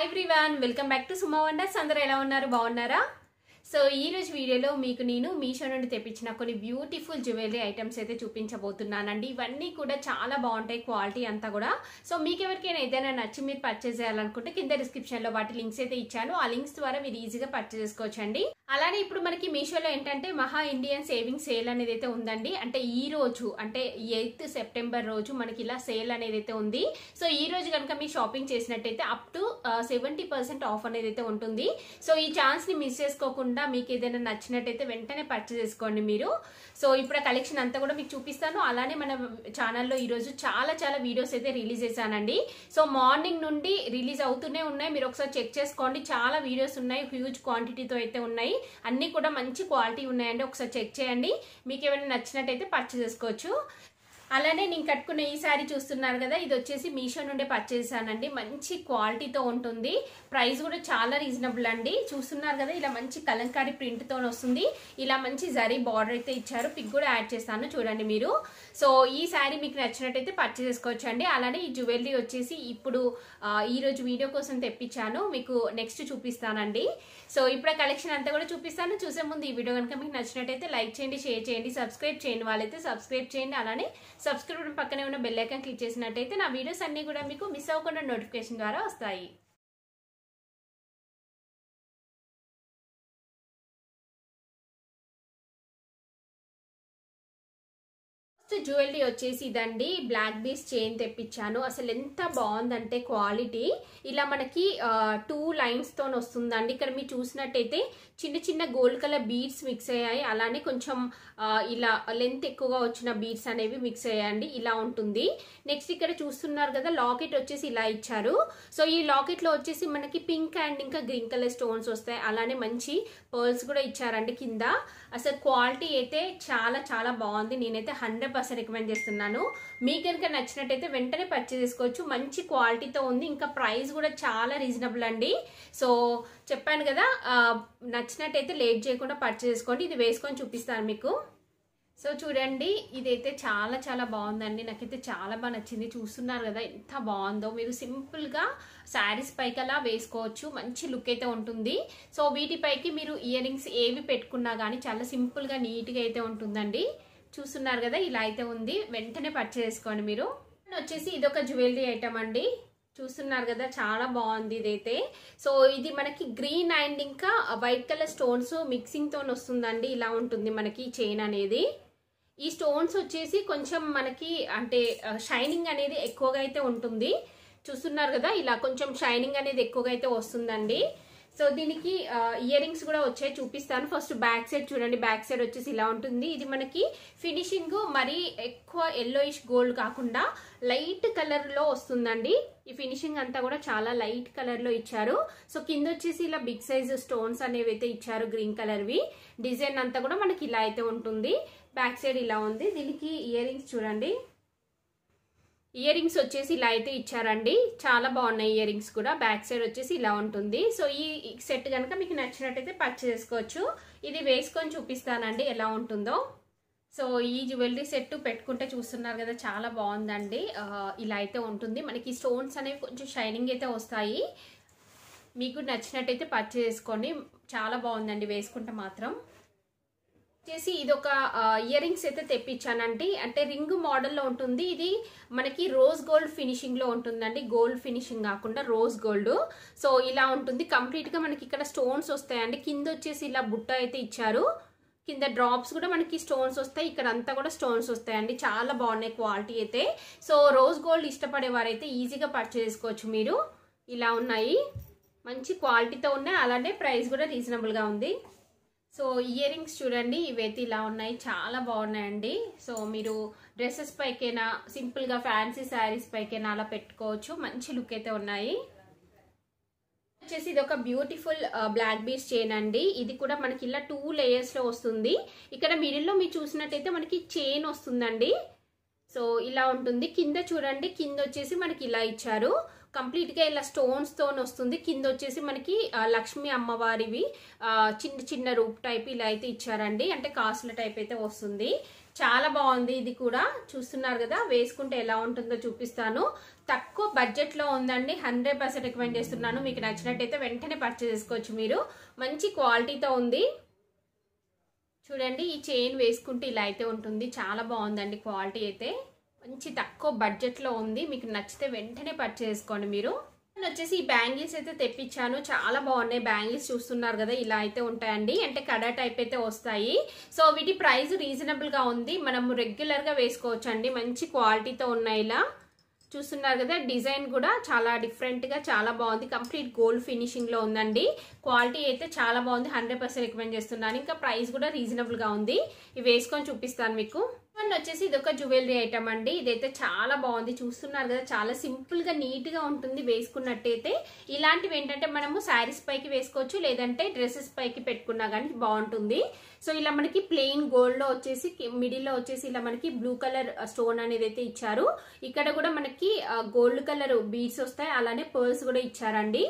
Hi everyone, welcome back to Suma wonders. అందరూ ఎలా ఉన్నారు? బాగున్నారా? సో ఈ రోజు వీడియోలో మీకు నేను మీషో నుండి తెప్పించిన కొన్ని బ్యూటిఫుల్ జ్యువెలరీ ఐటమ్స్ అయితే చూపించబోతున్నానండి. ఇవన్నీ కూడా చాలా బాగుంటాయి, క్వాలిటీ అంతా కూడా. సో మీకు ఎవరికైనా ఏదైనా నచ్చి మీరు పర్చేస్ చేయాలనుకుంటే కింద డిస్క్రిప్షన్ లో వాటి లింక్స్ అయితే ఇచ్చాను. ఆ లింక్స్ ద్వారా మీరు ఈజీగా పర్చేస్ చేసుకోవచ్చండి. అలానే ఇప్పుడు మనకి మీషోలో ఏంటంటే మహా ఇండియన్ సేవింగ్ సేల్ అనేది అయితే ఉందండి. అంటే ఈ రోజు అంటే 8th సెప్టెంబర్ రోజు మనకి ఇలా సేల్ అనేది అయితే ఉంది. సో ఈ రోజు కనుక మీరు షాపింగ్ చేసినట్టయితే అప్ టు 70% ఆఫ్ అనేది అయితే ఉంటుంది. సో ఈ ఛాన్స్ ని మిస్ చేసుకోకుండా మీకు ఏదైనా నచ్చినట్టయితే వెంటనే పర్చేస్ చేసుకోండి మీరు. సో ఇప్పుడు ఆ కలెక్షన్ అంతా కూడా మీకు చూపిస్తాను. అలానే మన ఛానల్లో ఈ రోజు చాలా వీడియోస్ అయితే రిలీజ్ చేశానండి. సో మార్నింగ్ నుండి రిలీజ్ అవుతూనే ఉన్నాయి, మీరు ఒకసారి చెక్ చేసుకోండి. చాలా వీడియోస్ ఉన్నాయి, హ్యూజ్ క్వాంటిటీతో అయితే ఉన్నాయి, అన్ని కూడా మంచి క్వాలిటీ ఉన్నాయండి. ఒకసారి చెక్ చేయండి, మీకు ఏమైనా నచ్చినట్టయితే పర్చేస్ చేసుకోవచ్చు. అలానే నేను కట్టుకున్న ఈ శారీ చూస్తున్నారు కదా, ఇది వచ్చేసి మీషో నుండి పర్చేస్ చేశానండి. మంచి క్వాలిటీతో ఉంటుంది, ప్రైస్ కూడా చాలా రీజనబుల్ అండి. చూస్తున్నారు కదా, ఇలా మంచి కలంకారీ ప్రింట్ తో వస్తుంది. ఇలా మంచి జరీ బార్డర్ అయితే ఇచ్చారు, పిక్ కూడా యాడ్ చేస్తాను చూడండి మీరు. సో ఈ శారీ మీకు నచ్చినట్టయితే పర్చేస్ చేసుకోవచ్చు అండి. అలానే ఈ జ్యువెలరీ వచ్చేసి ఇప్పుడు ఈ రోజు వీడియో కోసం తెప్పించాను, మీకు నెక్స్ట్ చూపిస్తానండి. సో ఇప్పుడు కలెక్షన్ అంతా కూడా చూపిస్తాను. చూసే ముందు ఈ వీడియో కనుక మీకు నచ్చినట్టయితే లైక్ చేయండి, షేర్ చేయండి, సబ్స్క్రైబ్ చేయండి వాళ్ళైతే సబ్స్క్రైబ్ చేయండి. అలానే సబ్స్క్రైబ్ పక్కనే ఉన్న బెల్ ఐకాన్ క్లిక్ చేసినట్టయితే నా వీడియోస్ అన్ని కూడా మీకు మిస్ అవ్వకుండా నోటిఫికేషన్ ద్వారా వస్తాయి. జ్యువెలరీ వచ్చేసి ఇదండి, బ్లాక్ బీస్ చైన్ తెప్పించాను. అసలు ఎంత బాగుందంటే క్వాలిటీ, ఇలా మనకి 2 లైన్స్ తో వస్తుందండి. ఇక్కడ మీరు చూసినట్టయితే చిన్న గోల్డ్ కలర్ బీడ్స్ మిక్స్ అయ్యాయి. అలానే కొంచెం ఇలా లెంత్ ఎక్కువగా వచ్చిన బీడ్స్ అనేవి మిక్స్ అయ్యాయండి. ఇలా ఉంటుంది. నెక్స్ట్ ఇక్కడ చూస్తున్నారు కదా, లాకెట్ వచ్చేసి ఇలా ఇచ్చారు. సో ఈ లాకెట్ లో వచ్చేసి మనకి పింక్ అండ్ ఇంకా గ్రీన్ కలర్ స్టోన్స్ వస్తాయి. అలానే మంచి పర్ల్స్ కూడా ఇచ్చారండి కింద. అసలు క్వాలిటీ అయితే చాలా బాగుంది. నేనైతే 100% రికమెండ్ చేస్తున్నాను. మీకు కనుక నచ్చినట్టయితే వెంటనే పర్చేస్ చేసుకోవచ్చు. మంచి క్వాలిటీతో ఉంది, ఇంకా ప్రైస్ కూడా చాలా రీజనబుల్ అండి. సో చెప్పాను కదా, నచ్చినట్టయితే లేట్ చేయకుండా పర్చేస్ చేసుకోండి. ఇది వేసుకొని చూపిస్తాను మీకు. సో చూడండి, ఇదైతే చాలా బాగుందండి. నాకైతే చాలా బాగా నచ్చింది. చూస్తున్నారు కదా ఎంత బాగుందో. మీరు సింపుల్ గా శారీస్ పైకి అలా వేసుకోవచ్చు, మంచి లుక్ అయితే ఉంటుంది. సో వీటిపైకి మీరు ఇయర్ రింగ్స్ ఏవి పెట్టుకున్నా కానీ చాలా సింపుల్ గా నీట్ గా అయితే ఉంటుందండి. చూస్తున్నారు కదా, ఇలా అయితే ఉంది. వెంటనే పర్చేస్ చేసుకోండి మీరు. వచ్చేసి ఇదొక జ్యువెలరీ ఐటమ్ అండి. చూస్తున్నారు కదా, చాలా బాగుంది ఇదైతే. సో ఇది మనకి గ్రీన్ అండ్ ఇంకా వైట్ కలర్ స్టోన్స్ మిక్సింగ్ తో వస్తుందండి. ఇలా ఉంటుంది మనకి చైన్ అనేది. ఈ స్టోన్స్ వచ్చేసి కొంచెం మనకి అంటే షైనింగ్ అనేది ఎక్కువగా అయితే ఉంటుంది. చూస్తున్నారు కదా, ఇలా కొంచెం షైనింగ్ అనేది ఎక్కువగా అయితే వస్తుందండి. సో దీనికి ఇయర్ రింగ్స్ కూడా వచ్చాయి, చూపిస్తాను. ఫస్ట్ బ్యాక్ సైడ్ చూడండి, బ్యాక్ సైడ్ వచ్చేసి ఇలా ఉంటుంది. ఇది మనకి ఫినిషింగ్ మరీ ఎక్కువ ఎల్లోయిష్ గోల్డ్ కాకుండా లైట్ కలర్ లో వస్తుందండి. ఈ ఫినిషింగ్ అంతా కూడా చాలా లైట్ కలర్ లో ఇచ్చారు. సో కింద వచ్చేసి ఇలా బిగ్ సైజ్ స్టోన్స్ అనేవి అయితే ఇచ్చారు, గ్రీన్ కలర్ వి. డిజైన్ అంతా కూడా మనకి ఇలా అయితే ఉంటుంది. బ్యాక్ సైడ్ ఇలా ఉంది. దీనికి ఇయర్ రింగ్స్ చూడండి, ఇయర్ రింగ్స్ వచ్చేసి ఇలా అయితే ఇచ్చారండి. చాలా బాగున్నాయి ఇయర్ రింగ్స్ కూడా. బ్యాక్ సైడ్ వచ్చేసి ఇలా ఉంటుంది. సో ఈ సెట్ కనుక మీకు నచ్చినట్టయితే పర్చేస్ చేసుకోవచ్చు. ఇది వేసుకొని చూపిస్తానండి ఎలా ఉంటుందో. సో ఈ జ్యువెలరీ సెట్ పెట్టుకుంటే చూస్తున్నారు కదా, చాలా బాగుందండి. ఇలా అయితే ఉంటుంది. మనకి స్టోన్స్ అనేవి కొంచెం షైనింగ్ అయితే వస్తాయి. మీకు నచ్చినట్టయితే పర్చేస్ చేసుకోండి. చాలా బాగుందండి వేసుకుంటే మాత్రం. వచ్చేసి ఇది ఒక ఇయర్ రింగ్స్ అయితే తెప్పించానండి. అంటే రింగ్ మోడల్లో ఉంటుంది. ఇది మనకి రోజ్ గోల్డ్ ఫినిషింగ్ లో ఉంటుందండి. గోల్డ్ ఫినిషింగ్ కాకుండా రోజ్ గోల్డ్. సో ఇలా ఉంటుంది. కంప్లీట్ గా మనకి ఇక్కడ స్టోన్స్ వస్తాయండి. కింద వచ్చేసి ఇలా బుట్ట అయితే ఇచ్చారు. కింద డ్రాప్స్ కూడా మనకి స్టోన్స్ వస్తాయి. ఇక్కడ అంతా కూడా స్టోన్స్ వస్తాయండి. చాలా బాగున్నాయి క్వాలిటీ అయితే. సో రోజ్ గోల్డ్ ఇష్టపడే వారైతే ఈజీగా పర్చేస్ చేసుకోవచ్చు మీరు. ఇలా ఉన్నాయి, మంచి క్వాలిటీతో ఉన్నాయి. అలానే ప్రైస్ కూడా రీజనబుల్ గా ఉంది. సో ఇయర్ రింగ్స్ చూడండి, ఇవైతే ఇలా ఉన్నాయి, చాలా బాగున్నాయండి. సో మీరు డ్రెస్సెస్ పైకైనా సింపుల్ గా ఫ్యాన్సీ శారీస్ పైకైనా అలా పెట్టుకోవచ్చు. మంచి లుక్ అయితే ఉన్నాయి. వచ్చేసి ఇది ఒక బ్యూటిఫుల్ బ్లాక్ బీడ్స్ చైన్ అండి. ఇది కూడా మనకి ఇలా 2 లేయర్స్ లో వస్తుంది. ఇక్కడ మిడిల్ లో మీరు చూసినట్టయితే మనకి చైన్ వస్తుందండి. సో ఇలా ఉంటుంది. కింద చూడండి, కింద వచ్చేసి మనకి ఇలా ఇచ్చారు. కంప్లీట్ గా ఇలా స్టోన్స్ తో వస్తుంది. కింద వచ్చేసి మనకి లక్ష్మీ అమ్మవారివి చిన్న రూప్ టైప్ ఇలా అయితే ఇచ్చారండి. అంటే కాసుల టైప్ అయితే వస్తుంది. చాలా బాగుంది. ఇది కూడా చూస్తున్నారు కదా, వేసుకుంటే ఎలా ఉంటుందో చూపిస్తాను. తక్కువ బడ్జెట్ లో ఉందండి, 100% రికమెండ్ చేస్తున్నాను. మీకు నచ్చినట్టయితే వెంటనే పర్చేస్ చేసుకోవచ్చు మీరు. మంచి క్వాలిటీతో ఉంది. చూడండి, ఈ చైన్ వేసుకుంటే ఇలా అయితే ఉంటుంది. చాలా బాగుందండి క్వాలిటీ అయితే. మంచి తక్కువ బడ్జెట్ లో ఉంది. మీకు నచ్చితే వెంటనే పర్చేస్ చేసుకోండి మీరు. వచ్చేసి ఈ బ్యాంగిల్స్ అయితే తెప్పించాను. చాలా బాగున్నాయి బ్యాంగిల్స్. చూస్తున్నారు కదా, ఇలా అయితే ఉంటాయండి. అంటే కడా టైప్ అయితే వస్తాయి. సో వీటి ప్రైస్ రీజనబుల్ గా ఉంది. మనం రెగ్యులర్ గా వేసుకోవచ్చు అండి. మంచి క్వాలిటీతో ఉన్నాయి. ఇలా చూస్తున్నారు కదా, డిజైన్ కూడా చాలా డిఫరెంట్ గా చాలా బాగుంది. కంప్లీట్ గోల్డ్ ఫినిషింగ్ లో ఉందండి. క్వాలిటీ అయితే చాలా బాగుంది. 100% రికమెండ్ చేస్తున్నాను. ఇంకా ప్రైస్ కూడా రీజనబుల్ గా ఉంది. ఇవి వేసుకొని చూపిస్తాను మీకు. వచ్చేసి ఇది ఒక జ్యువెలరీ ఐటమ్ అండి. ఇదైతే చాలా బాగుంది. చూస్తున్నారు కదా, చాలా సింపుల్ గా నీట్ గా ఉంటుంది వేసుకున్నట్టయితే. ఇలాంటివి ఏంటంటే మనము శారీస్ పైకి వేసుకోవచ్చు, లేదంటే డ్రెస్సెస్ పైకి పెట్టుకున్నా కానీ బాగుంటుంది. సో ఇలా మనకి ప్లెయిన్ గోల్డ్ లో వచ్చేసి మిడిల్ లో వచ్చేసి ఇలా మనకి బ్లూ కలర్ స్టోన్ అనేది అయితే ఇచ్చారు. ఇక్కడ కూడా మనకి గోల్డ్ కలర్ బీడ్స్ వస్తాయి, అలానే పర్ల్స్ కూడా ఇచ్చారండి.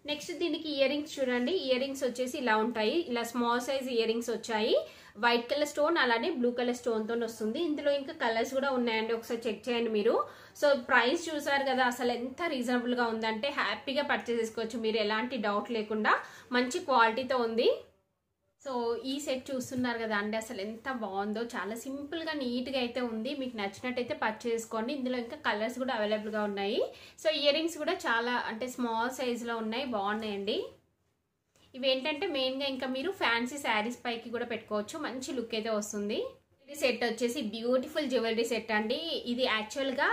నెక్స్ట్ దీనికి ఇయర్ రింగ్స్ చూడండి. ఇయర్ రింగ్స్ వచ్చేసి ఇలా ఉంటాయి. ఇలా స్మాల్ సైజ్ ఇయర్ రింగ్స్ వచ్చాయి. వైట్ కలర్ స్టోన్ అలానే బ్లూ కలర్ స్టోన్ తో వస్తుంది. ఇందులో ఇంకా కలర్స్ కూడా ఉన్నాయండి, ఒకసారి చెక్ చేయండి మీరు. సో ప్రైస్ చూసారు కదా, అసలు ఎంత రీజనబుల్ గా ఉందంటే హ్యాపీగా పర్చేస్ చేసుకోవచ్చు మీరు, ఎలాంటి డౌట్ లేకుండా. మంచి క్వాలిటీతో ఉంది. సో ఈ సెట్ చూస్తున్నారు కదా అండి, అసలు ఎంత బాగుందో. చాలా సింపుల్ గా నీట్ గా అయితే ఉంది. మీకు నచ్చినట్టయితే పర్చేస్ చేసుకోండి. ఇందులో ఇంకా కలర్స్ కూడా అవైలబుల్ గా ఉన్నాయి. సో ఇయర్ రింగ్స్ కూడా చాలా అంటే స్మాల్ సైజ్ లో ఉన్నాయి, బాగున్నాయండి. ఇవి ఏంటంటే మెయిన్ గా ఇంకా మీరు ఫ్యాన్సీ శారీస్ పైకి కూడా పెట్టుకోవచ్చు. మంచి లుక్ అయితే వస్తుంది. ఇది సెట్ వచ్చేసి బ్యూటిఫుల్ జ్యువెలరీ సెట్ అండి. ఇది యాక్చువల్ గా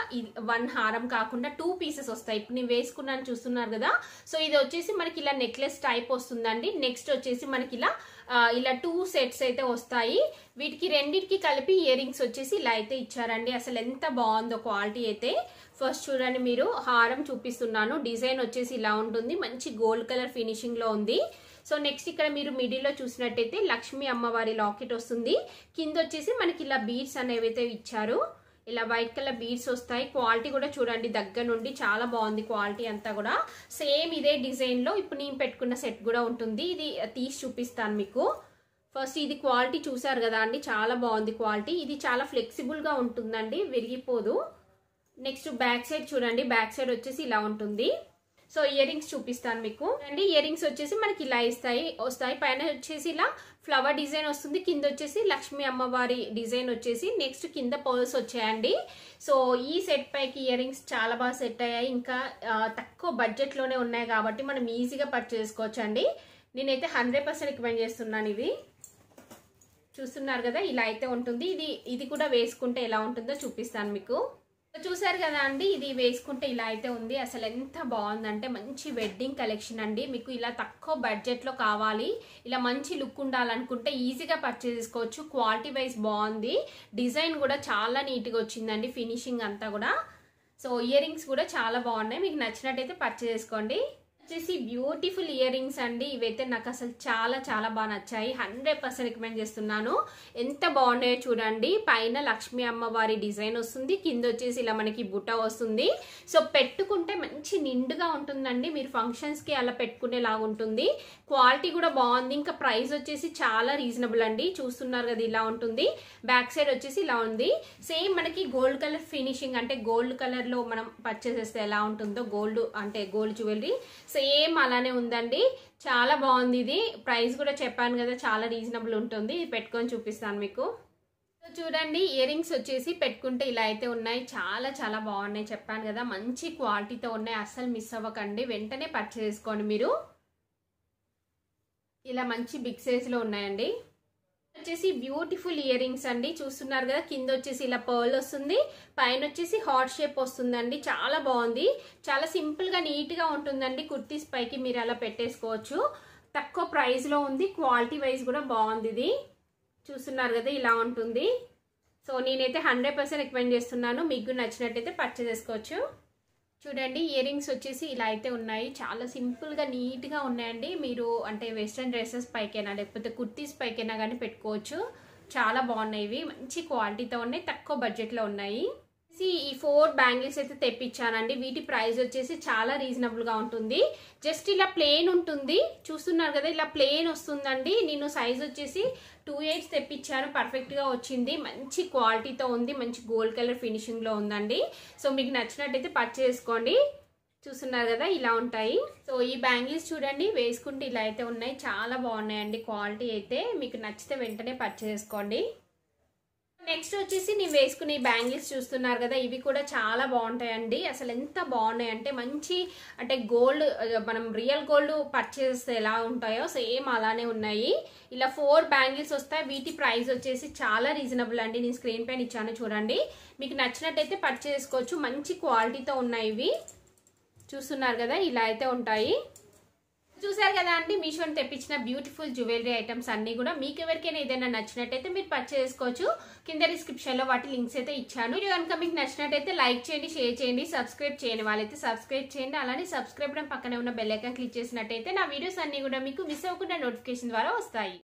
1 హారం కాకుండా 2 పీసెస్ వస్తాయి. ఇప్పుడు నేను వేసుకున్నాను చూస్తున్నారు కదా. సో ఇది వచ్చేసి మనకి ఇలా నెక్లెస్ టైప్ వస్తుందండి. నెక్స్ట్ వచ్చేసి మనకి ఇలా 2 సెట్స్ అయితే వస్తాయి. వీటికి రెండింటికి కలిపి ఇయర్ రింగ్స్ వచ్చేసి ఇలా అయితే ఇచ్చారండి. అసలు ఎంత బాగుందో క్వాలిటీ అయితే. ఫస్ట్ చూడండి, మీరు హారం చూపిస్తున్నాను. డిజైన్ వచ్చేసి ఇలా ఉంటుంది. మంచి గోల్డ్ కలర్ ఫినిషింగ్ లో ఉంది. సో నెక్స్ట్ ఇక్కడ మీరు మిడిల్ లో చూసినట్టయితే లక్ష్మీ అమ్మవారి లాకెట్ వస్తుంది. కింద వచ్చేసి మనకి ఇలా బీడ్స్ అనేవి అయితే ఇచ్చారు. ఇలా వైట్ కలర్ బీడ్స్ వస్తాయి. క్వాలిటీ కూడా చూడండి దగ్గర నుండి, చాలా బాగుంది క్వాలిటీ అంతా కూడా. సేమ్ ఇదే డిజైన్ లో ఇప్పుడు నేను పెట్టుకున్న సెట్ కూడా ఉంటుంది. ఇది తీసి చూపిస్తాను మీకు. ఫస్ట్ ఇది క్వాలిటీ చూసారు కదా అండి, చాలా బాగుంది క్వాలిటీ. ఇది చాలా ఫ్లెక్సిబుల్ గా ఉంటుందండి, విరిగిపోదు. నెక్స్ట్ బ్యాక్ సైడ్ చూడండి. బ్యాక్ సైడ్ వచ్చేసి ఇలా ఉంటుంది. సో ఇయర్ రింగ్స్ చూపిస్తాను మీకు అండి. ఇయర్ రింగ్స్ వచ్చేసి మనకి ఇలా వస్తాయి. పైన వచ్చేసి ఇలా ఫ్లవర్ డిజైన్ వస్తుంది. కింద వచ్చేసి లక్ష్మీ అమ్మవారి డిజైన్ వచ్చేసి నెక్స్ట్ కింద పర్ల్స్ వచ్చాయండి. సో ఈ సెట్ పైకి ఇయర్ రింగ్స్ చాలా బాగా సెట్ అయ్యాయి. ఇంకా తక్కువ బడ్జెట్ లోనే ఉన్నాయి కాబట్టి మనం ఈజీగా పర్చేస్ చేసుకోవచ్చు అండి. నేనైతే 100% రికమెండ్ చేస్తున్నాను. ఇవి చూస్తున్నారు కదా, ఇలా అయితే ఉంటుంది. ఇది కూడా వేసుకుంటే ఎలా ఉంటుందో చూపిస్తాను మీకు. చూసారు కదా అండి, ఇది వేసుకుంటే ఇలా అయితే ఉంది. అసలు ఎంత బాగుందంటే మంచి వెడ్డింగ్ కలెక్షన్ అండి. మీకు ఇలా తక్కువ బడ్జెట్ లో కావాలి, ఇలా మంచి లుక్ ఉండాలనుకుంటే ఈజీగా పర్చేస్ చేసుకోవచ్చు. క్వాలిటీ వైజ్ బాగుంది. డిజైన్ కూడా చాలా నీట్ గా వచ్చిందండి, ఫినిషింగ్ అంతా కూడా. సో ఇయర్ రింగ్స్ కూడా చాలా బాగున్నాయి. మీకు నచ్చినట్టయితే పర్చేస్ చేసుకోండి. వచ్చేసి బ్యూటిఫుల్ ఇయర్ రింగ్స్ అండి. ఇవైతే నాకు అసలు చాలా చాలా బాగా నచ్చాయి. 100% రికమెండ్ చేస్తున్నాను. ఎంత బాగున్నాయో చూడండి. పైన లక్ష్మీ అమ్మవారి డిజైన్ వస్తుంది, కింద వచ్చేసి ఇలా మనకి బుట్ట వస్తుంది. సో పెట్టుకుంటే మంచి నిండుగా ఉంటుందండి. మీరు ఫంక్షన్స్ కి అలా పెట్టుకునేలాగా ఉంటుంది. క్వాలిటీ కూడా బాగుంది. ఇంకా ప్రైస్ వచ్చేసి చాలా రీజనబుల్ అండి. చూస్తున్నారు కదా, ఇలా ఉంటుంది. బ్యాక్ సైడ్ వచ్చేసి ఇలా ఉంది. సేమ్ మనకి గోల్డ్ కలర్ ఫినిషింగ్, అంటే గోల్డ్ కలర్ లో మనం పర్చేస్ చేస్తే ఎలా ఉంటుందో గోల్డ్ అంటే గోల్డ్ జ్యువెలరీ సేమ్ అలానే ఉందండి. చాలా బాగుంది. ఇది ప్రైస్ కూడా చెప్పాను కదా, చాలా రీజనబుల్ ఉంటుంది. ఇది పెట్టుకొని చూపిస్తాను మీకు. చూడండి, ఇయర్ రింగ్స్ వచ్చేసి పెట్టుకుంటే ఇలా అయితే ఉన్నాయి. చాలా చాలా బాగున్నాయి. చెప్పాను కదా, మంచి క్వాలిటీతో ఉన్నాయి. అస్సలు మిస్ అవ్వకండి, వెంటనే పర్చేస్ చేసుకోండి మీరు. ఇలా మంచి బిగ్ సైజ్ లో ఉన్నాయండి. వచ్చేసి బ్యూటిఫుల్ ఇయర్ రింగ్స్ అండి. చూస్తున్నారు కదా, కింద వచ్చేసి ఇలా పర్ల్ వస్తుంది, పైన వచ్చేసి హార్ట్ షేప్ వస్తుందండి. చాలా బాగుంది. చాలా సింపుల్ గా నీట్ గా ఉంటుందండి. కుర్తీస్ పైకి మీరు అలా పెట్టేసుకోవచ్చు. తక్కువ ప్రైస్ లో ఉంది. క్వాలిటీ వైజ్ కూడా బాగుంది. ఇది చూస్తున్నారు కదా, ఇలా ఉంటుంది. సో నేనైతే 100% రికమెండ్ చేస్తున్నాను. మీకు నచ్చినట్టయితే పర్చేస్ చేసుకోవచ్చు. చూడండి, ఇయర్ రింగ్స్ వచ్చేసి ఇలా అయితే ఉన్నాయి. చాలా సింపుల్ గా నీట్ గా ఉన్నాయండి. మీరు అంటే వెస్ట్రన్ డ్రెస్సెస్ పైకైనా లేకపోతే కుర్తీస్ పైకైనా కానీ పెట్టుకోవచ్చు. చాలా బాగున్నాయి. ఇవి మంచి క్వాలిటీతో ఉన్నాయి, తక్కువ బడ్జెట్ లో ఉన్నాయి. ఈ 4 బ్యాంగిల్స్ అయితే తెప్పించానండి. వీటి ప్రైస్ వచ్చేసి చాలా రీజనబుల్ గా ఉంటుంది. జస్ట్ ఇలా ప్లేన్ ఉంటుంది, చూస్తున్నారు కదా, ఇలా ప్లేన్ వస్తుందండి. నేను సైజ్ వచ్చేసి 2/8 తెప్పించాను. పర్ఫెక్ట్ గా వచ్చింది, మంచి క్వాలిటీతో ఉంది, మంచి గోల్డ్ కలర్ ఫినిషింగ్ లో ఉందండి. సో మీకు నచ్చినట్టయితే పర్చేస్ చేసుకోండి. చూస్తున్నారు కదా, ఇలా ఉంటాయి. సో ఈ బ్యాంగిల్స్ చూడండి, వేసుకుంటే ఇలా అయితే ఉన్నాయి, చాలా బాగున్నాయండి. క్వాలిటీ అయితే మీకు నచ్చితే వెంటనే పర్చేస్ చేసుకోండి. నెక్స్ట్ వచ్చేసి నేను వేసుకునే బ్యాంగిల్స్ చూస్తున్నారు కదా, ఇవి కూడా చాలా బాగుంటాయండి. అసలు ఎంత బాగున్నాయి అంటే మంచి, అంటే గోల్డ్, మనం రియల్ గోల్డ్ పర్చేస్ ఎలా ఉంటాయో సేమ్ అలానే ఉన్నాయి. ఇలా 4 బ్యాంగిల్స్ వస్తాయి. వీటి ప్రైస్ వచ్చేసి చాలా రీజనబుల్ అండి. నేను స్క్రీన్ పైన ఇచ్చాను చూడండి. మీకు నచ్చినట్టయితే పర్చేస్ చేసుకోవచ్చు. మంచి క్వాలిటీతో ఉన్నాయి ఇవి. చూస్తున్నారు కదా, ఇలా అయితే ఉంటాయి. చూసారు కదా అండి, మీషోని తెప్పించిన బ్యూటిఫుల్ జ్యువెలరీ ఐటమ్స్ అన్ని కూడా. మీకు ఎవరికైనా ఏదైనా నచ్చినట్టయితే మీరు పర్చేస్ చేసుకోవచ్చు. కింద డిస్క్రిప్షన్ లో వాటి లింక్స్ అయితే ఇచ్చాను. వీడియో కనుక మీకు నచ్చినట్టయితే లైక్ చేయండి, షేర్ చేయండి, సబ్స్క్రైబ్ చేయని వాళ్ళైతే సబ్స్క్రైబ్ చేయండి. అలానే సబ్స్క్రైబ్ పక్కనే ఉన్న బెల్ ఐకాన్ క్లిక్ చేసినట్టయితే నా వీడియోస్ అన్ని కూడా మీకు మిస్ అవ్వకుండా నోటిఫికేషన్ ద్వారా వస్తాయి.